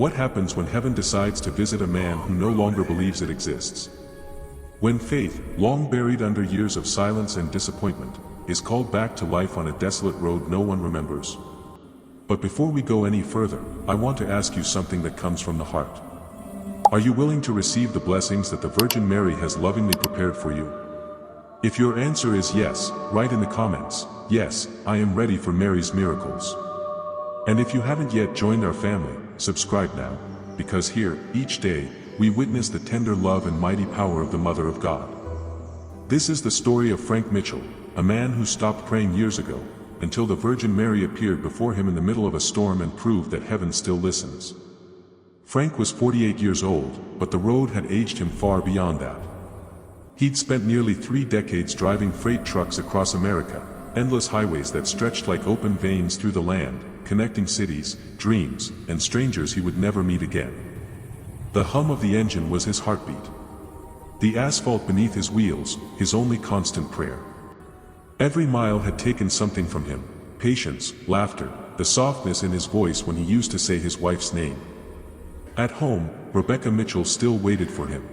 What happens when heaven decides to visit a man who no longer believes it exists? When faith, long buried under years of silence and disappointment, is called back to life on a desolate road no one remembers. But before we go any further, I want to ask you something that comes from the heart. Are you willing to receive the blessings that the Virgin Mary has lovingly prepared for you? If your answer is yes, write in the comments, "Yes, I am ready for Mary's miracles." And if you haven't yet joined our family, subscribe now, because here, each day, we witness the tender love and mighty power of the Mother of God. This is the story of Frank Mitchell, a man who stopped praying years ago, until the Virgin Mary appeared before him in the middle of a storm and proved that heaven still listens. Frank was 48 years old, but the road had aged him far beyond that. He'd spent nearly 3 decades driving freight trucks across America, endless highways that stretched like open veins through the land, connecting cities, dreams, and strangers he would never meet again. The hum of the engine was his heartbeat. The asphalt beneath his wheels, his only constant prayer. Every mile had taken something from him: patience, laughter, the softness in his voice when he used to say his wife's name. At home, Rebecca Mitchell still waited for him.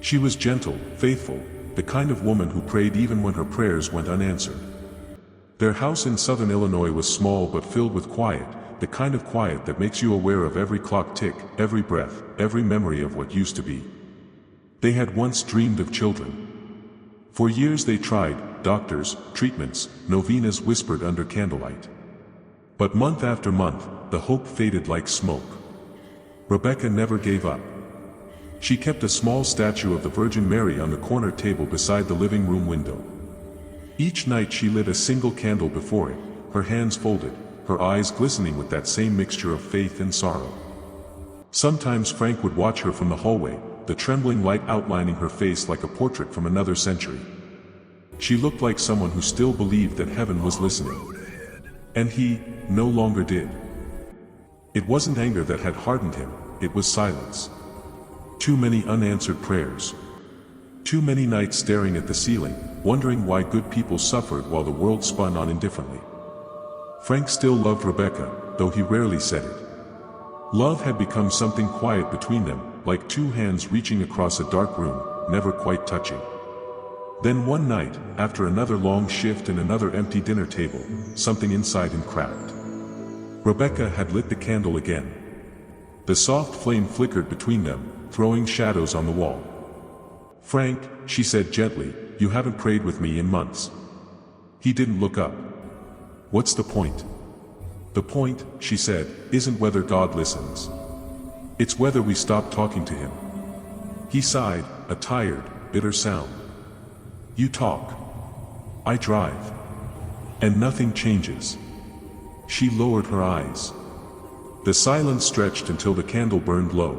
She was gentle, faithful, the kind of woman who prayed even when her prayers went unanswered. Their house in southern Illinois was small but filled with quiet, the kind of quiet that makes you aware of every clock tick, every breath, every memory of what used to be. They had once dreamed of children. For years they tried, doctors, treatments, novenas whispered under candlelight. But month after month, the hope faded like smoke. Rebecca never gave up. She kept a small statue of the Virgin Mary on the corner table beside the living room window. Each night she lit a single candle before it, her hands folded, her eyes glistening with that same mixture of faith and sorrow. Sometimes Frank would watch her from the hallway, the trembling light outlining her face like a portrait from another century. She looked like someone who still believed that heaven was listening. And he, no longer did. It wasn't anger that had hardened him, it was silence. Too many unanswered prayers. Too many nights staring at the ceiling, wondering why good people suffered while the world spun on indifferently. Frank still loved Rebecca, though he rarely said it. Love had become something quiet between them, like two hands reaching across a dark room, never quite touching. Then one night, after another long shift and another empty dinner table, something inside him cracked. Rebecca had lit the candle again. The soft flame flickered between them, throwing shadows on the wall. "Frank," she said gently, "you haven't prayed with me in months." He didn't look up. "What's the point?" "The point," she said, "isn't whether God listens. It's whether we stop talking to him." He sighed, a tired, bitter sound. "You talk. I drive. And nothing changes." She lowered her eyes. The silence stretched until the candle burned low.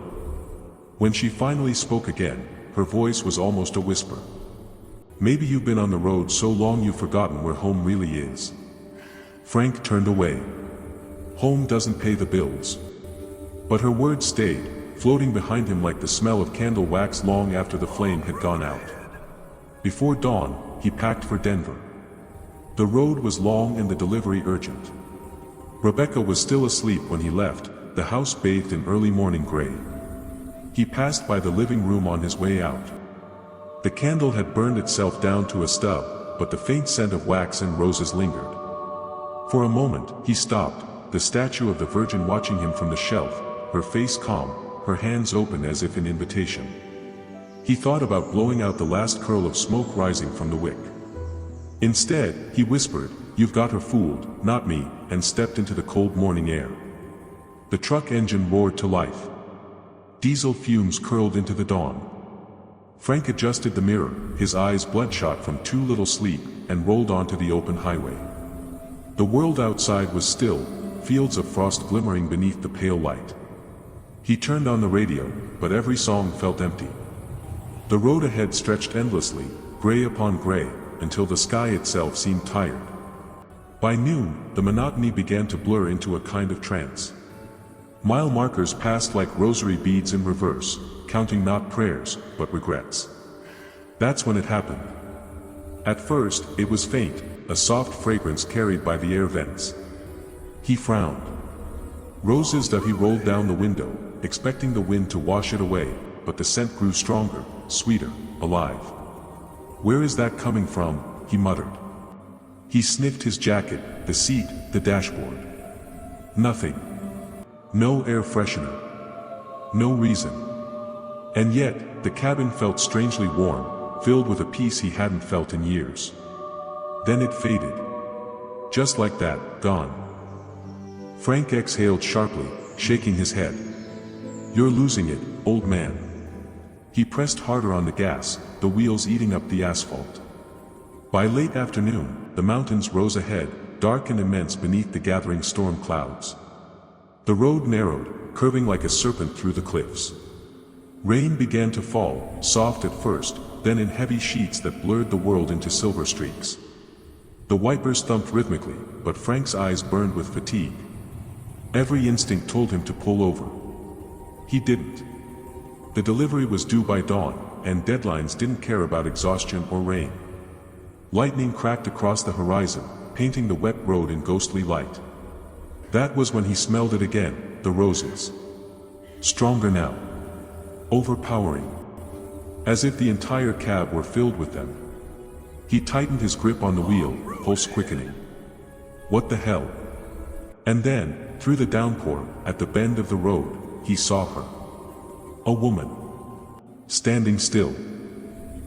When she finally spoke again, her voice was almost a whisper. "Maybe you've been on the road so long you've forgotten where home really is." Frank turned away. Home doesn't pay the bills. But her words stayed, floating behind him like the smell of candle wax long after the flame had gone out. Before dawn, he packed for Denver. The road was long and the delivery urgent. Rebecca was still asleep when he left, the house bathed in early morning gray. He passed by the living room on his way out. The candle had burned itself down to a stub, but the faint scent of wax and roses lingered. For a moment, he stopped, the statue of the Virgin watching him from the shelf, her face calm, her hands open as if in invitation. He thought about blowing out the last curl of smoke rising from the wick. Instead, he whispered, "You've got her fooled, not me," and stepped into the cold morning air. The truck engine roared to life. Diesel fumes curled into the dawn. Frank adjusted the mirror, his eyes bloodshot from too little sleep, and rolled onto the open highway. The world outside was still, fields of frost glimmering beneath the pale light. He turned on the radio, but every song felt empty. The road ahead stretched endlessly, gray upon gray, until the sky itself seemed tired. By noon, the monotony began to blur into a kind of trance. Mile markers passed like rosary beads in reverse, counting not prayers, but regrets. That's when it happened. At first, it was faint, a soft fragrance carried by the air vents. He frowned. Roses that he rolled down the window, expecting the wind to wash it away, but the scent grew stronger, sweeter, alive. "Where is that coming from?" he muttered. He sniffed his jacket, the seat, the dashboard. Nothing. No air freshener. No reason. And yet, the cabin felt strangely warm, filled with a peace he hadn't felt in years. Then it faded. Just like that, gone. Frank exhaled sharply, shaking his head. "You're losing it, old man." He pressed harder on the gas, the wheels eating up the asphalt. By late afternoon, the mountains rose ahead, dark and immense beneath the gathering storm clouds. The road narrowed, curving like a serpent through the cliffs. Rain began to fall, soft at first, then in heavy sheets that blurred the world into silver streaks. The wipers thumped rhythmically, but Frank's eyes burned with fatigue. Every instinct told him to pull over. He didn't. The delivery was due by dawn, and deadlines didn't care about exhaustion or rain. Lightning cracked across the horizon, painting the wet road in ghostly light. That was when he smelled it again, the roses. Stronger now. Overpowering. As if the entire cab were filled with them. He tightened his grip on the wheel, pulse quickening. What the hell? And then, through the downpour, at the bend of the road, he saw her. A woman. Standing still.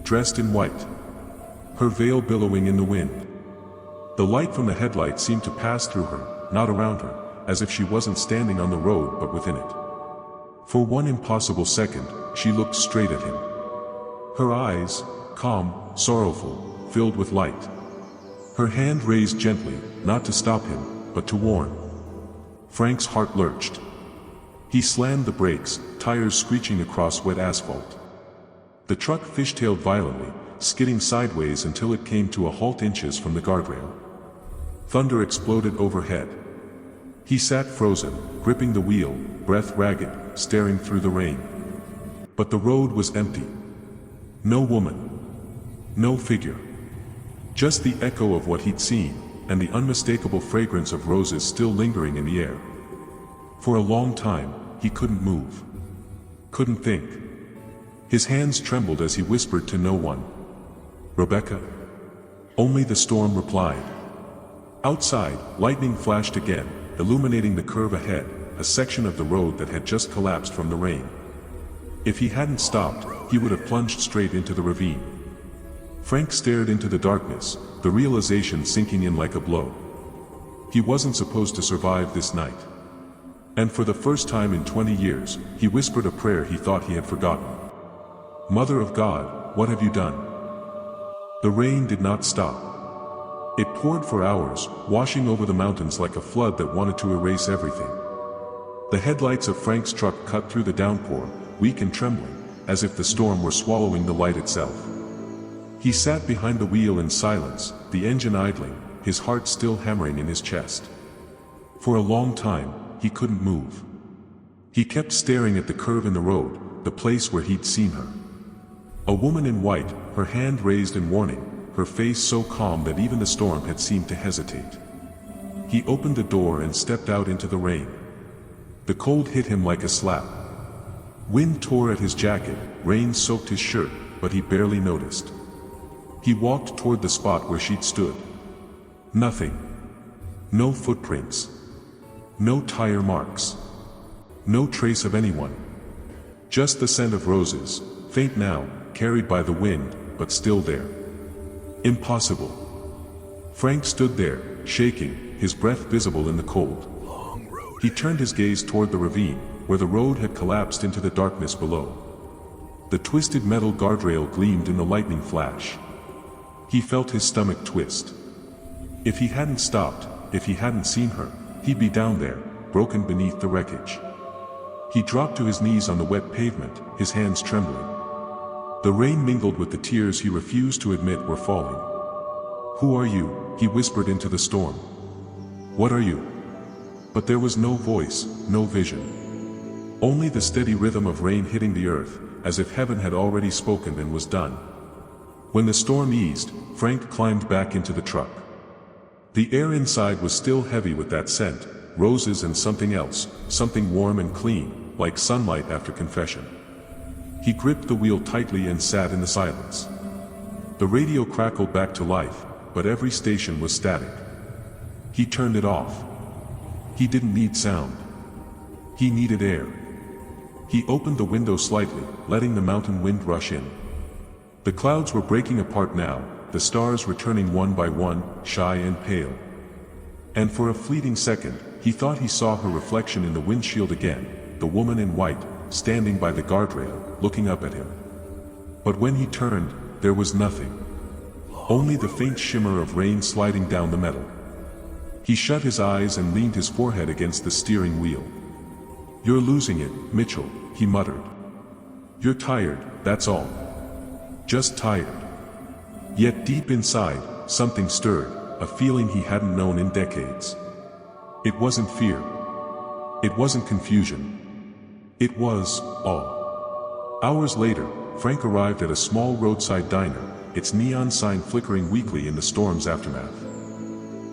Dressed in white. Her veil billowing in the wind. The light from the headlight seemed to pass through her, not around her, as if she wasn't standing on the road but within it. For one impossible second, she looked straight at him. Her eyes, calm, sorrowful, filled with light. Her hand raised gently, not to stop him, but to warn. Frank's heart lurched. He slammed the brakes, tires screeching across wet asphalt. The truck fishtailed violently, skidding sideways until it came to a halt inches from the guardrail. Thunder exploded overhead. He sat frozen, gripping the wheel, breath ragged, staring through the rain. But the road was empty. No woman. No figure. Just the echo of what he'd seen, and the unmistakable fragrance of roses still lingering in the air. For a long time, he couldn't move. Couldn't think. His hands trembled as he whispered to no one. "Rebecca?" Only the storm replied. Outside, lightning flashed again, illuminating the curve ahead, a section of the road that had just collapsed from the rain. If he hadn't stopped, he would have plunged straight into the ravine. Frank stared into the darkness, the realization sinking in like a blow. He wasn't supposed to survive this night. And for the first time in 20 years, he whispered a prayer he thought he had forgotten. "Mother of God, what have you done?" The rain did not stop. It poured for hours, washing over the mountains like a flood that wanted to erase everything. The headlights of Frank's truck cut through the downpour, weak and trembling, as if the storm were swallowing the light itself. He sat behind the wheel in silence, the engine idling, his heart still hammering in his chest. For a long time, he couldn't move. He kept staring at the curve in the road, the place where he'd seen her. A woman in white, her hand raised in warning, her face so calm that even the storm had seemed to hesitate. He opened the door and stepped out into the rain. The cold hit him like a slap. Wind tore at his jacket, rain soaked his shirt, but he barely noticed. He walked toward the spot where she'd stood. Nothing. No footprints. No tire marks. No trace of anyone. Just the scent of roses, faint now, carried by the wind, but still there. Impossible. Frank stood there, shaking, his breath visible in the cold. He turned his gaze toward the ravine, where the road had collapsed into the darkness below. The twisted metal guardrail gleamed in the lightning flash. He felt his stomach twist. If he hadn't stopped, if he hadn't seen her, he'd be down there, broken beneath the wreckage. He dropped to his knees on the wet pavement, his hands trembling. The rain mingled with the tears he refused to admit were falling. "Who are you?" he whispered into the storm. "What are you?" But there was no voice, no vision. Only the steady rhythm of rain hitting the earth, as if heaven had already spoken and was done. When the storm eased, Frank climbed back into the truck. The air inside was still heavy with that scent, roses and something else, something warm and clean, like sunlight after confession. He gripped the wheel tightly and sat in the silence. The radio crackled back to life, but every station was static. He turned it off. He didn't need sound. He needed air. He opened the window slightly, letting the mountain wind rush in. The clouds were breaking apart now, the stars returning one by one, shy and pale. And for a fleeting second, he thought he saw her reflection in the windshield again, the woman in white, standing by the guardrail, looking up at him. But when he turned, there was nothing. Only the faint shimmer of rain sliding down the metal. He shut his eyes and leaned his forehead against the steering wheel. "You're losing it, Mitchell," he muttered. "You're tired, that's all. Just tired." Yet deep inside, something stirred, a feeling he hadn't known in decades. It wasn't fear. It wasn't confusion. It was awe. Hours later, Frank arrived at a small roadside diner, its neon sign flickering weakly in the storm's aftermath.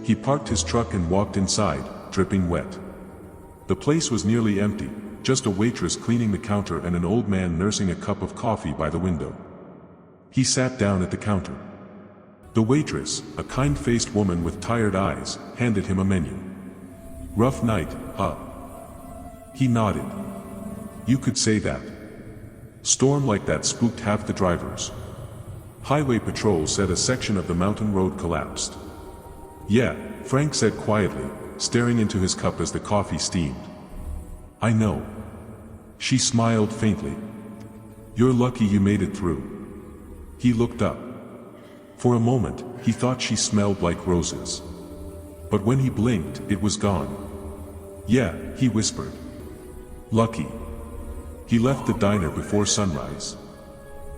He parked his truck and walked inside, dripping wet. The place was nearly empty, just a waitress cleaning the counter and an old man nursing a cup of coffee by the window. He sat down at the counter. The waitress, a kind-faced woman with tired eyes, handed him a menu. "Rough night, huh?" He nodded. "You could say that. Storm like that spooked half the drivers. Highway patrol said a section of the mountain road collapsed." "Yeah," Frank said quietly, staring into his cup as the coffee steamed. "I know." She smiled faintly. "You're lucky you made it through." He looked up. For a moment, he thought she smelled like roses. But when he blinked, it was gone. "Yeah," he whispered. "Lucky." He left the diner before sunrise.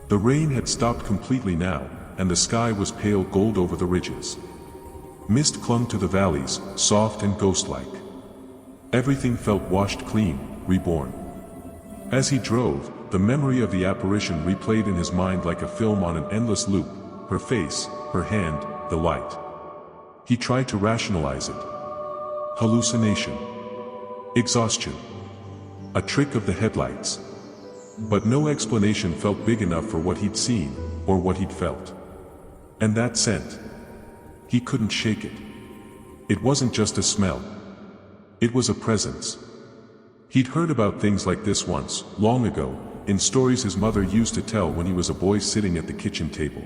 The rain had stopped completely now, and the sky was pale gold over the ridges. Mist clung to the valleys, soft and ghost-like. Everything felt washed clean, reborn. As he drove, the memory of the apparition replayed in his mind like a film on an endless loop, her face, her hand, the light. He tried to rationalize it. Hallucination. Exhaustion. A trick of the headlights. But no explanation felt big enough for what he'd seen, or what he'd felt. And that scent. He couldn't shake it. It wasn't just a smell. It was a presence. He'd heard about things like this once, long ago, in stories his mother used to tell when he was a boy sitting at the kitchen table.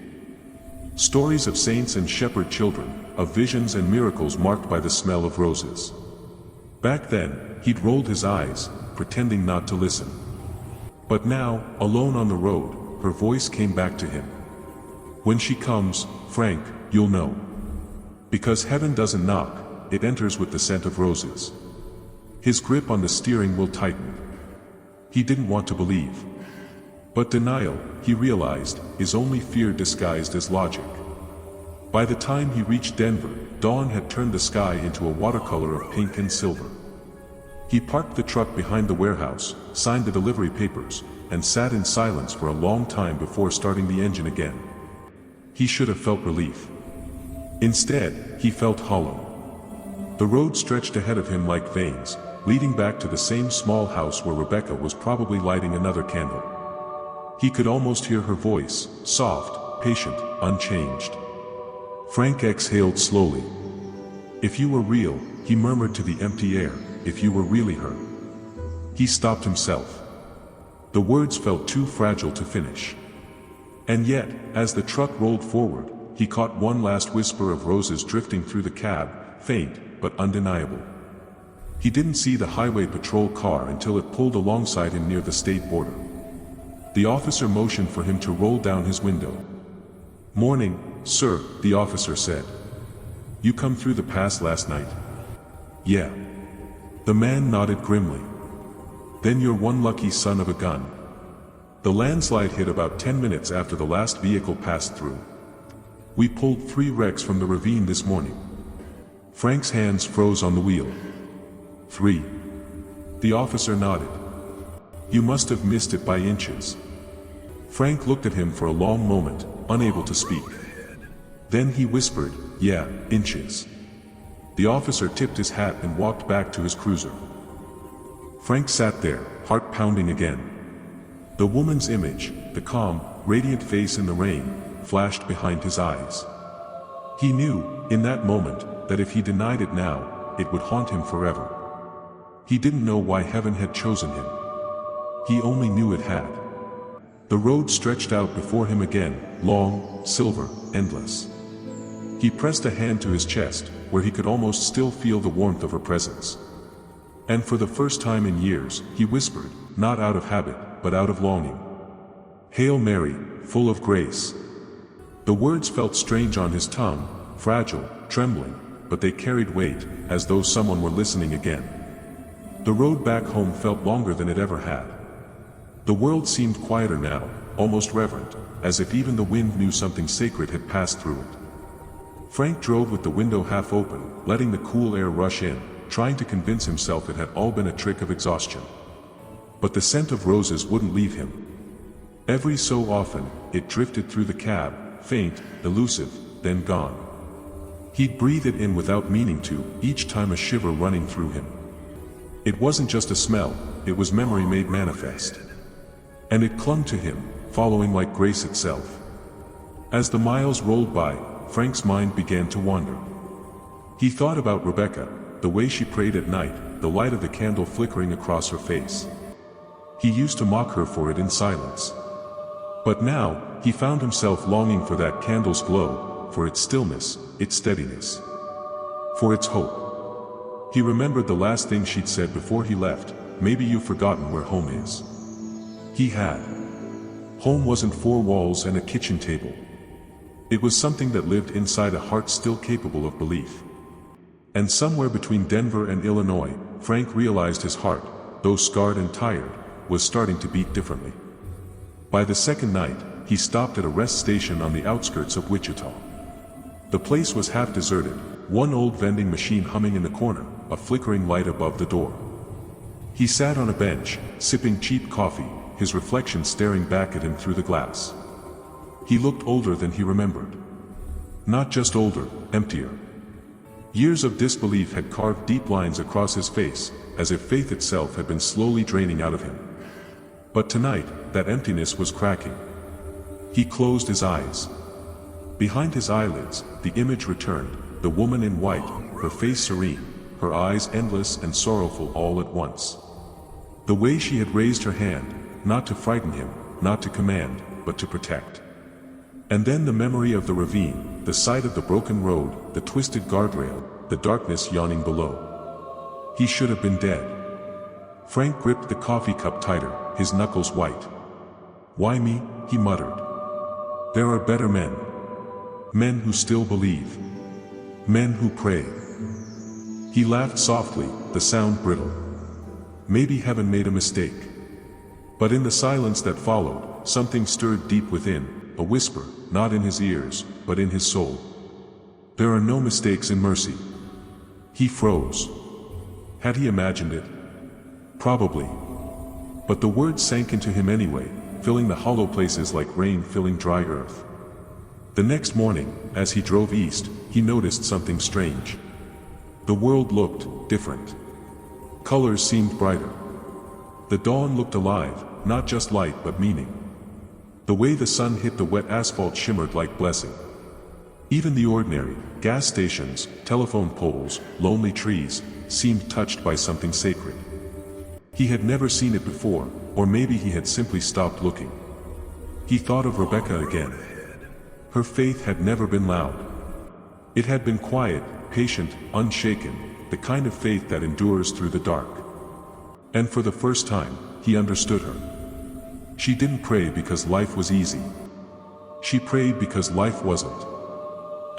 Stories of saints and shepherd children, of visions and miracles marked by the smell of roses. Back then, he'd rolled his eyes, pretending not to listen. But now, alone on the road, her voice came back to him. "When she comes, Frank, you'll know. Because heaven doesn't knock, it enters with the scent of roses." His grip on the steering wheel tightened. He didn't want to believe. But denial, he realized, is only fear disguised as logic. By the time he reached Denver, dawn had turned the sky into a watercolor of pink and silver. He parked the truck behind the warehouse, signed the delivery papers, and sat in silence for a long time before starting the engine again. He should have felt relief. Instead, he felt hollow. The road stretched ahead of him like veins, leading back to the same small house where Rebecca was probably lighting another candle. He could almost hear her voice, soft, patient, unchanged. Frank exhaled slowly. "If you were real," he murmured to the empty air, "if you were really her." He stopped himself. The words felt too fragile to finish. And yet, as the truck rolled forward, he caught one last whisper of roses drifting through the cab, faint, but undeniable. He didn't see the highway patrol car until it pulled alongside him near the state border. The officer motioned for him to roll down his window. "Morning, sir," the officer said. "You come through the pass last night?" "Yeah." The man nodded grimly. "Then you're one lucky son of a gun." The landslide hit about 10 minutes after the last vehicle passed through. "We pulled 3 wrecks from the ravine this morning." Frank's hands froze on the wheel. 3. The officer nodded. "You must have missed it by inches." Frank looked at him for a long moment, unable to speak. Then he whispered, "Yeah, inches." The officer tipped his hat and walked back to his cruiser. Frank sat there, heart pounding again. The woman's image, the calm, radiant face in the rain, flashed behind his eyes. He knew, in that moment, that if he denied it now, it would haunt him forever. He didn't know why heaven had chosen him. He only knew it had. The road stretched out before him again, long, silver, endless. He pressed a hand to his chest, where he could almost still feel the warmth of her presence. And for the first time in years, he whispered, not out of habit, but out of longing. "Hail Mary, full of grace." The words felt strange on his tongue, fragile, trembling, but they carried weight, as though someone were listening again. The road back home felt longer than it ever had. The world seemed quieter now, almost reverent, as if even the wind knew something sacred had passed through it. Frank drove with the window half open, letting the cool air rush in, trying to convince himself it had all been a trick of exhaustion. But the scent of roses wouldn't leave him. Every so often, it drifted through the cab, faint, elusive, then gone. He'd breathe it in without meaning to, each time a shiver running through him. It wasn't just a smell, it was memory made manifest. And it clung to him, following like grace itself. As the miles rolled by, Frank's mind began to wander. He thought about Rebecca, the way she prayed at night, the light of the candle flickering across her face. He used to mock her for it in silence. But now, he found himself longing for that candle's glow, for its stillness, its steadiness, for its hope. He remembered the last thing she'd said before he left, "Maybe you've forgotten where home is." He had. Home wasn't four walls and a kitchen table. It was something that lived inside a heart still capable of belief. And somewhere between Denver and Illinois, Frank realized his heart, though scarred and tired, was starting to beat differently. By the second night, he stopped at a rest station on the outskirts of Wichita. The place was half deserted, one old vending machine humming in the corner, a flickering light above the door. He sat on a bench, sipping cheap coffee, his reflection staring back at him through the glass. He looked older than he remembered. Not just older, emptier. Years of disbelief had carved deep lines across his face, as if faith itself had been slowly draining out of him. But tonight, that emptiness was cracking. He closed his eyes. Behind his eyelids, the image returned, the woman in white, her face serene, her eyes endless and sorrowful all at once. The way she had raised her hand, not to frighten him, not to command, but to protect. And then the memory of the ravine, the sight of the broken road, the twisted guardrail, the darkness yawning below. He should have been dead. Frank gripped the coffee cup tighter, his knuckles white. "Why me?" he muttered. "There are better men. Men who still believe. Men who pray." He laughed softly, the sound brittle. Maybe heaven made a mistake. But in the silence that followed, something stirred deep within, a whisper, not in his ears, but in his soul. There are no mistakes in mercy. He froze. Had he imagined it? Probably. But the words sank into him anyway, filling the hollow places like rain filling dry earth. The next morning, as he drove east, he noticed something strange. The world looked different. Colors seemed brighter. The dawn looked alive, not just light but meaning. The way the sun hit the wet asphalt shimmered like blessing. Even the ordinary, gas stations, telephone poles, lonely trees, seemed touched by something sacred. He had never seen it before, or maybe he had simply stopped looking. He thought of Rebecca again. Her faith had never been loud. It had been quiet, patient, unshaken, the kind of faith that endures through the dark. And for the first time, he understood her. She didn't pray because life was easy. She prayed because life wasn't.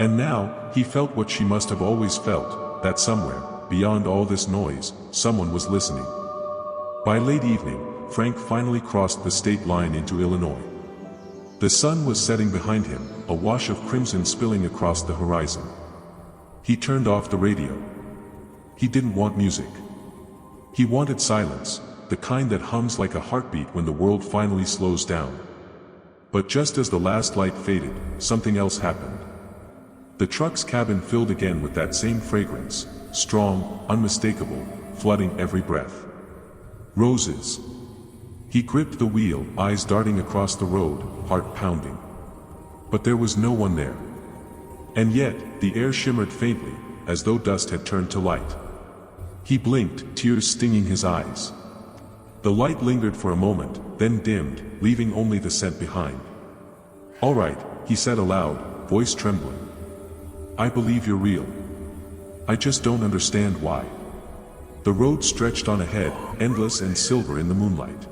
And now, he felt what she must have always felt, that somewhere, beyond all this noise, someone was listening. By late evening, Frank finally crossed the state line into Illinois. The sun was setting behind him, a wash of crimson spilling across the horizon. He turned off the radio. He didn't want music. He wanted silence, the kind that hums like a heartbeat when the world finally slows down. But just as the last light faded, something else happened. The truck's cabin filled again with that same fragrance, strong, unmistakable, flooding every breath. Roses. He gripped the wheel, eyes darting across the road, heart pounding. But there was no one there. And yet, the air shimmered faintly, as though dust had turned to light. He blinked, tears stinging his eyes. The light lingered for a moment, then dimmed, leaving only the scent behind. "All right," he said aloud, voice trembling. "I believe you're real. I just don't understand why." The road stretched on ahead, endless and silver in the moonlight.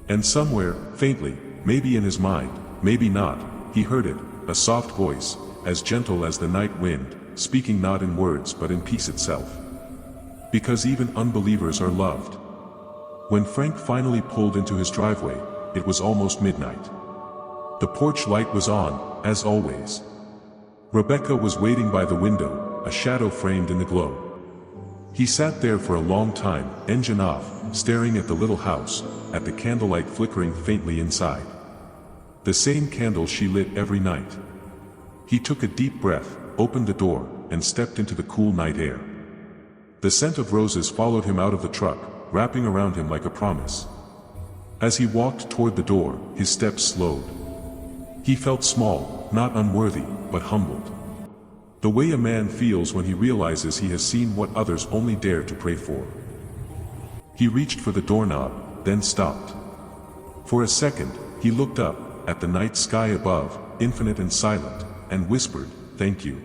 And somewhere, faintly, maybe in his mind, maybe not, he heard it, a soft voice, as gentle as the night wind, speaking not in words but in peace itself. Because even unbelievers are loved. When Frank finally pulled into his driveway, it was almost midnight. The porch light was on, as always. Rebecca was waiting by the window, a shadow framed in the glow. He sat there for a long time, engine off, staring at the little house, at the candlelight flickering faintly inside. The same candle she lit every night. He took a deep breath, opened the door, and stepped into the cool night air. The scent of roses followed him out of the truck, wrapping around him like a promise. As he walked toward the door, his steps slowed. He felt small, not unworthy, but humbled. The way a man feels when he realizes he has seen what others only dare to pray for. He reached for the doorknob, then stopped. For a second, he looked up, at the night sky above, infinite and silent, and whispered, "Thank you."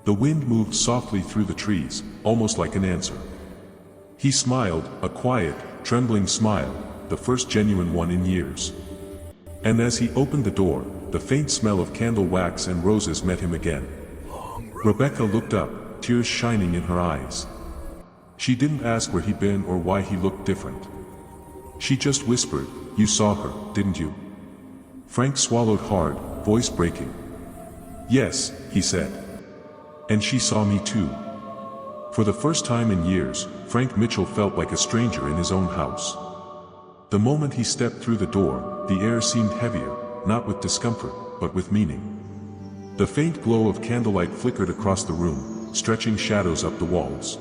The wind moved softly through the trees, almost like an answer. He smiled, a quiet, trembling smile, the first genuine one in years. And as he opened the door, the faint smell of candle wax and roses met him again. Rebecca looked up, tears shining in her eyes. She didn't ask where he'd been or why he looked different. She just whispered, "You saw her, didn't you?" Frank swallowed hard, voice breaking. "Yes," he said. "And she saw me too." For the first time in years, Frank Mitchell felt like a stranger in his own house. The moment he stepped through the door, the air seemed heavier, not with discomfort, but with meaning. The faint glow of candlelight flickered across the room, stretching shadows up the walls.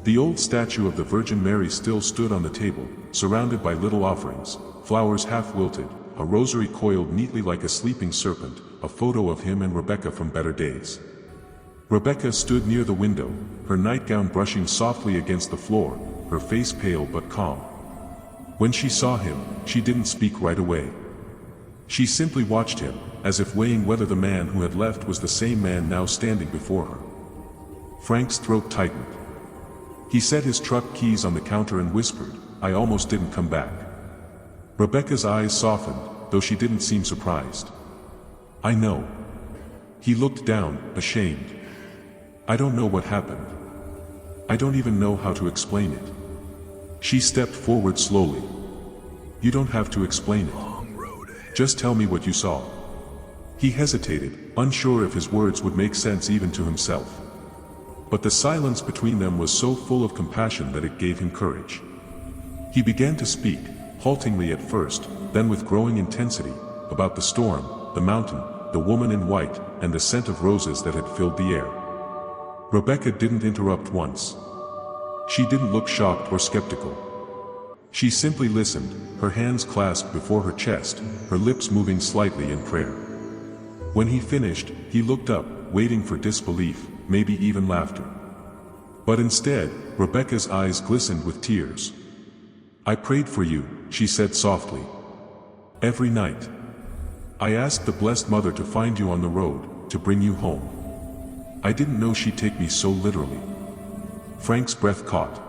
The old statue of the Virgin Mary still stood on the table, surrounded by little offerings, flowers half wilted, a rosary coiled neatly like a sleeping serpent, a photo of him and Rebecca from better days. Rebecca stood near the window, her nightgown brushing softly against the floor, her face pale but calm. When she saw him, she didn't speak right away. She simply watched him, as if weighing whether the man who had left was the same man now standing before her. Frank's throat tightened. He set his truck keys on the counter and whispered, "I almost didn't come back." Rebecca's eyes softened, though she didn't seem surprised. "I know." He looked down, ashamed. "I don't know what happened. I don't even know how to explain it." She stepped forward slowly. "You don't have to explain it. Just tell me what you saw." He hesitated, unsure if his words would make sense even to himself. But the silence between them was so full of compassion that it gave him courage. He began to speak, haltingly at first, then with growing intensity, about the storm, the mountain, the woman in white, and the scent of roses that had filled the air. Rebecca didn't interrupt once. She didn't look shocked or skeptical. She simply listened, her hands clasped before her chest, her lips moving slightly in prayer. When he finished, he looked up, waiting for disbelief, maybe even laughter. But instead, Rebecca's eyes glistened with tears. "I prayed for you," she said softly. "Every night. I asked the Blessed Mother to find you on the road, to bring you home. I didn't know she'd take me so literally." Frank's breath caught.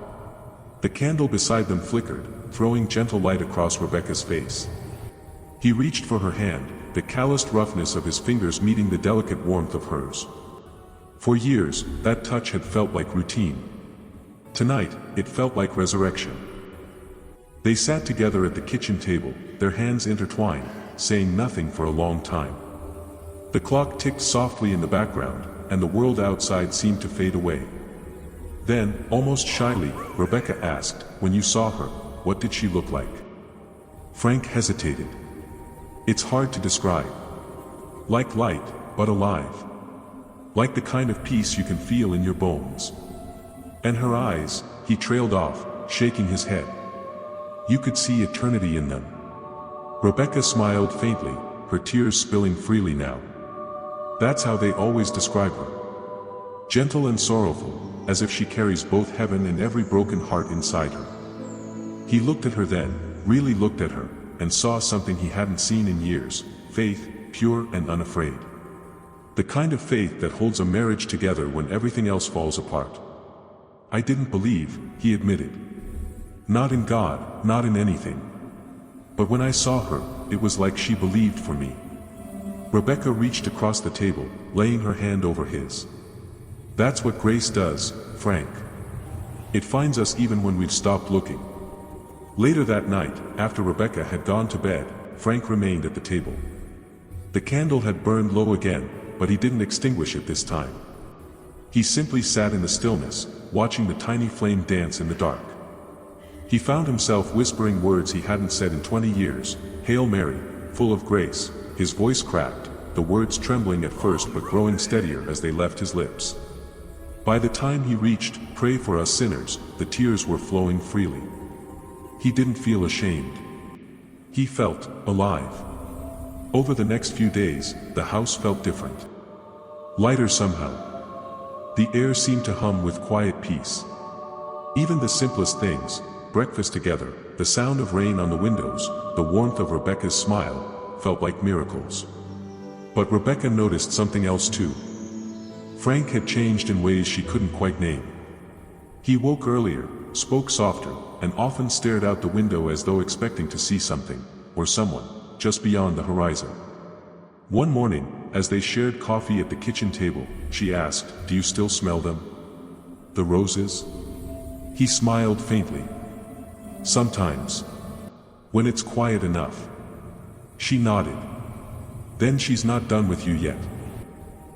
The candle beside them flickered, throwing gentle light across Rebecca's face. He reached for her hand, the calloused roughness of his fingers meeting the delicate warmth of hers. For years, that touch had felt like routine. Tonight, it felt like resurrection. They sat together at the kitchen table, their hands intertwined, saying nothing for a long time. The clock ticked softly in the background, and the world outside seemed to fade away. Then, almost shyly, Rebecca asked, "When you saw her, what did she look like?" Frank hesitated. "It's hard to describe. Like light, but alive. Like the kind of peace you can feel in your bones. And her eyes, he trailed off, shaking his head. You could see eternity in them. Rebecca smiled faintly, her tears spilling freely now. That's how they always describe her. Gentle and sorrowful, as if she carries both heaven and every broken heart inside her. He looked at her then, really looked at her, and saw something he hadn't seen in years, faith, pure and unafraid. The kind of faith that holds a marriage together when everything else falls apart. I didn't believe, he admitted. Not in God, not in anything. But when I saw her, it was like she believed for me. Rebecca reached across the table, laying her hand over his. That's what grace does, Frank. It finds us even when we've stopped looking. Later that night, after Rebecca had gone to bed, Frank remained at the table. The candle had burned low again, but he didn't extinguish it this time. He simply sat in the stillness, watching the tiny flame dance in the dark. He found himself whispering words he hadn't said in 20 years, Hail Mary, full of grace. His voice cracked, the words trembling at first but growing steadier as they left his lips. By the time he reached, Pray for us sinners, the tears were flowing freely. He didn't feel ashamed. He felt alive. Over the next few days, the house felt different. Lighter somehow. The air seemed to hum with quiet peace. Even the simplest things, breakfast together, the sound of rain on the windows, the warmth of Rebecca's smile, felt like miracles. But Rebecca noticed something else too. Frank had changed in ways she couldn't quite name. He woke earlier, spoke softer, and often stared out the window as though expecting to see something, or someone, just beyond the horizon. One morning, as they shared coffee at the kitchen table, she asked, Do you still smell them? The roses? He smiled faintly. Sometimes. When it's quiet enough. She nodded. Then she's not done with you yet.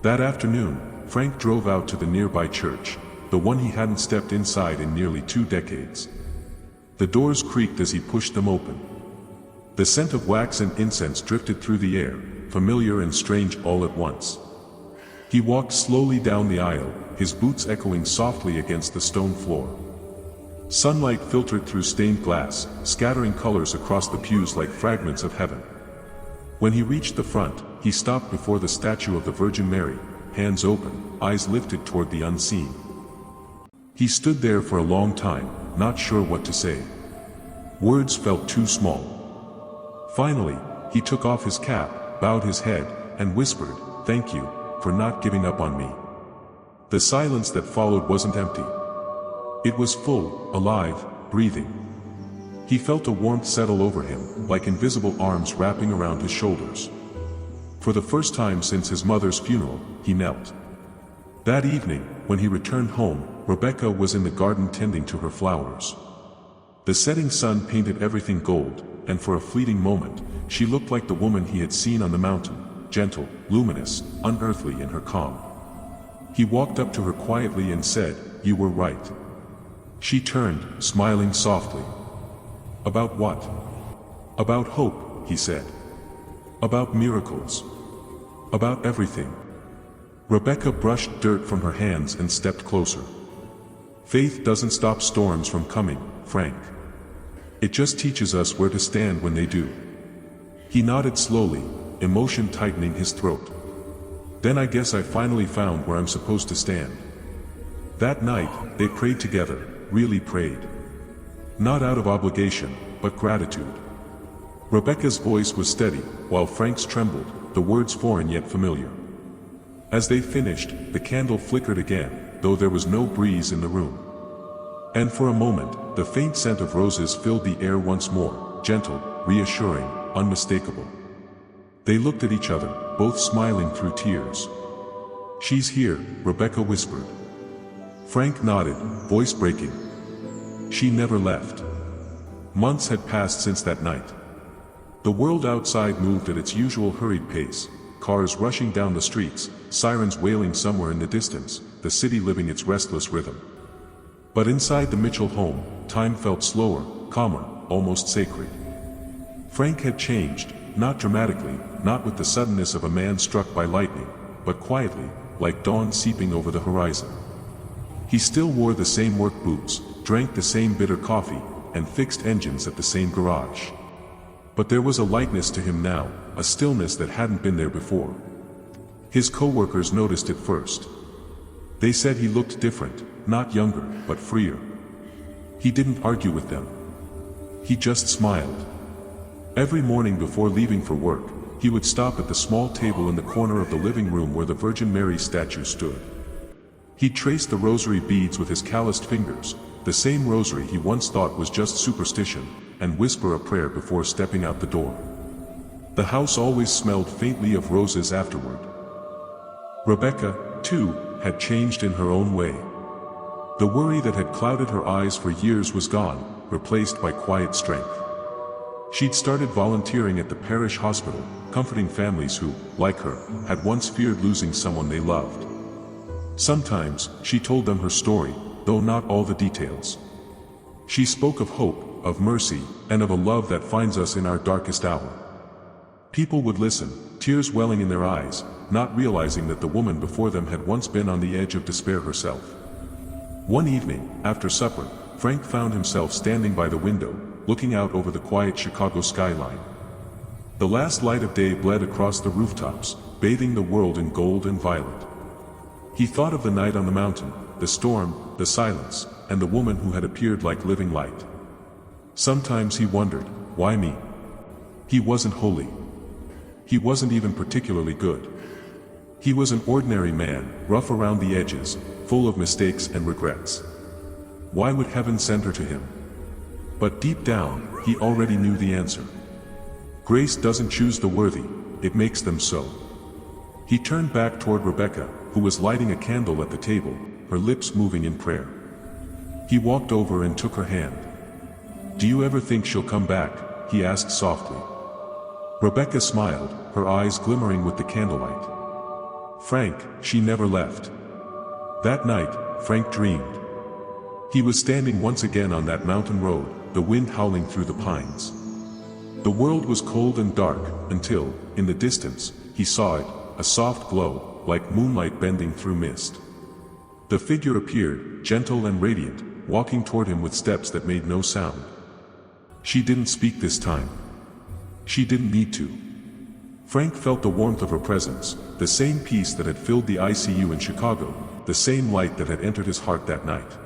That afternoon, Frank drove out to the nearby church, the one he hadn't stepped inside in nearly 2 decades. The doors creaked as he pushed them open. The scent of wax and incense drifted through the air, familiar and strange all at once. He walked slowly down the aisle, his boots echoing softly against the stone floor. Sunlight filtered through stained glass, scattering colors across the pews like fragments of heaven. When he reached the front, he stopped before the statue of the Virgin Mary, hands open, eyes lifted toward the unseen. He stood there for a long time, not sure what to say. Words felt too small. Finally, he took off his cap, bowed his head, and whispered, Thank you, for not giving up on me. The silence that followed wasn't empty. It was full, alive, breathing. He felt a warmth settle over him, like invisible arms wrapping around his shoulders. For the first time since his mother's funeral, he knelt. That evening, when he returned home, Rebecca was in the garden tending to her flowers. The setting sun painted everything gold, and for a fleeting moment, she looked like the woman he had seen on the mountain, gentle, luminous, unearthly in her calm. He walked up to her quietly and said, You were right. She turned, smiling softly. About what? About hope, he said. About miracles. About everything. Rebecca brushed dirt from her hands and stepped closer. Faith doesn't stop storms from coming, Frank. It just teaches us where to stand when they do. He nodded slowly, emotion tightening his throat. Then I guess I finally found where I'm supposed to stand. That night, they prayed together, really prayed. Not out of obligation, but gratitude. Rebecca's voice was steady, while Frank's trembled, the words foreign yet familiar. As they finished, the candle flickered again, though there was no breeze in the room. And for a moment, the faint scent of roses filled the air once more, gentle, reassuring, unmistakable. They looked at each other, both smiling through tears. She's here, Rebecca whispered. Frank nodded, voice breaking. She never left. Months had passed since that night. The world outside moved at its usual hurried pace, cars rushing down the streets, sirens wailing somewhere in the distance, the city living its restless rhythm. But inside the Mitchell home, time felt slower, calmer, almost sacred. Frank had changed, not dramatically, not with the suddenness of a man struck by lightning, but quietly, like dawn seeping over the horizon. He still wore the same work boots, drank the same bitter coffee, and fixed engines at the same garage. But there was a lightness to him now, a stillness that hadn't been there before. His co-workers noticed it first. They said he looked different, not younger, but freer. He didn't argue with them. He just smiled. Every morning before leaving for work, he would stop at the small table in the corner of the living room where the Virgin Mary statue stood. He'd trace the rosary beads with his calloused fingers, the same rosary he once thought was just superstition, and whisper a prayer before stepping out the door. The house always smelled faintly of roses afterward. Rebecca, too, had changed in her own way. The worry that had clouded her eyes for years was gone, replaced by quiet strength. She'd started volunteering at the parish hospital, comforting families who, like her, had once feared losing someone they loved. Sometimes, she told them her story, though not all the details. She spoke of hope, of mercy, and of a love that finds us in our darkest hour. People would listen, tears welling in their eyes, not realizing that the woman before them had once been on the edge of despair herself. One evening, after supper, Frank found himself standing by the window, looking out over the quiet Chicago skyline. The last light of day bled across the rooftops, bathing the world in gold and violet. He thought of the night on the mountain, the storm, the silence, and the woman who had appeared like living light. Sometimes he wondered, why me? He wasn't holy. He wasn't even particularly good. He was an ordinary man, rough around the edges, full of mistakes and regrets. Why would heaven send her to him? But deep down, he already knew the answer. Grace doesn't choose the worthy, it makes them so. He turned back toward Rebecca, who was lighting a candle at the table, her lips moving in prayer. He walked over and took her hand. "Do you ever think she'll come back?" he asked softly. Rebecca smiled, her eyes glimmering with the candlelight. "Frank, she never left." That night, Frank dreamed. He was standing once again on that mountain road, the wind howling through the pines. The world was cold and dark, until, in the distance, he saw it, a soft glow, like moonlight bending through mist. The figure appeared, gentle and radiant, walking toward him with steps that made no sound. She didn't speak this time. She didn't need to. Frank felt the warmth of her presence, the same peace that had filled the ICU in Chicago, the same light that had entered his heart that night.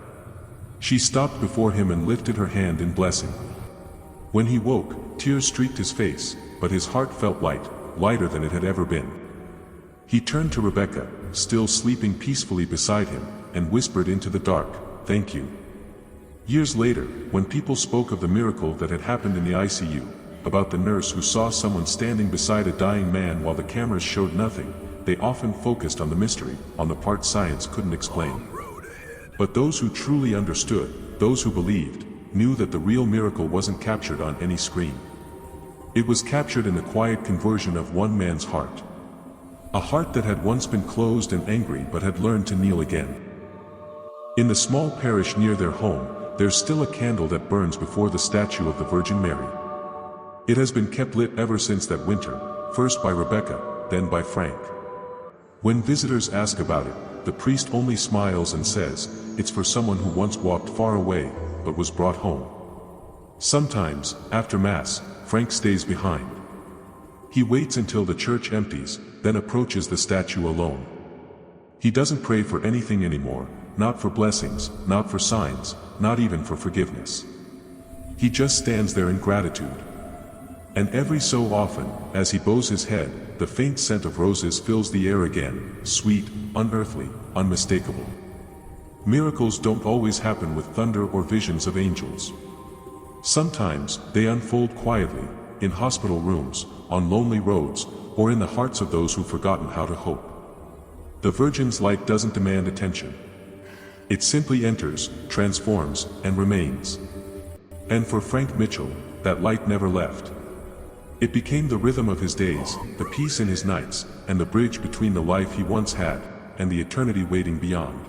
She stopped before him and lifted her hand in blessing. When he woke, tears streaked his face, but his heart felt light, lighter than it had ever been. He turned to Rebecca, still sleeping peacefully beside him, and whispered into the dark, "Thank you." Years later, when people spoke of the miracle that had happened in the ICU, about the nurse who saw someone standing beside a dying man while the cameras showed nothing, they often focused on the mystery, on the part science couldn't explain. But those who truly understood, those who believed, knew that the real miracle wasn't captured on any screen. It was captured in the quiet conversion of one man's heart. A heart that had once been closed and angry but had learned to kneel again. In the small parish near their home, there's still a candle that burns before the statue of the Virgin Mary. It has been kept lit ever since that winter, first by Rebecca, then by Frank. When visitors ask about it, the priest only smiles and says, "It's for someone who once walked far away, but was brought home." Sometimes, after Mass, Frank stays behind. He waits until the church empties, then approaches the statue alone. He doesn't pray for anything anymore, not for blessings, not for signs, not even for forgiveness. He just stands there in gratitude. And every so often, as he bows his head, the faint scent of roses fills the air again, sweet, unearthly, unmistakable. Miracles don't always happen with thunder or visions of angels. Sometimes, they unfold quietly, in hospital rooms, on lonely roads, or in the hearts of those who've forgotten how to hope. The Virgin's light doesn't demand attention. It simply enters, transforms, and remains. And for Frank Mitchell, that light never left. It became the rhythm of his days, the peace in his nights, and the bridge between the life he once had, and the eternity waiting beyond.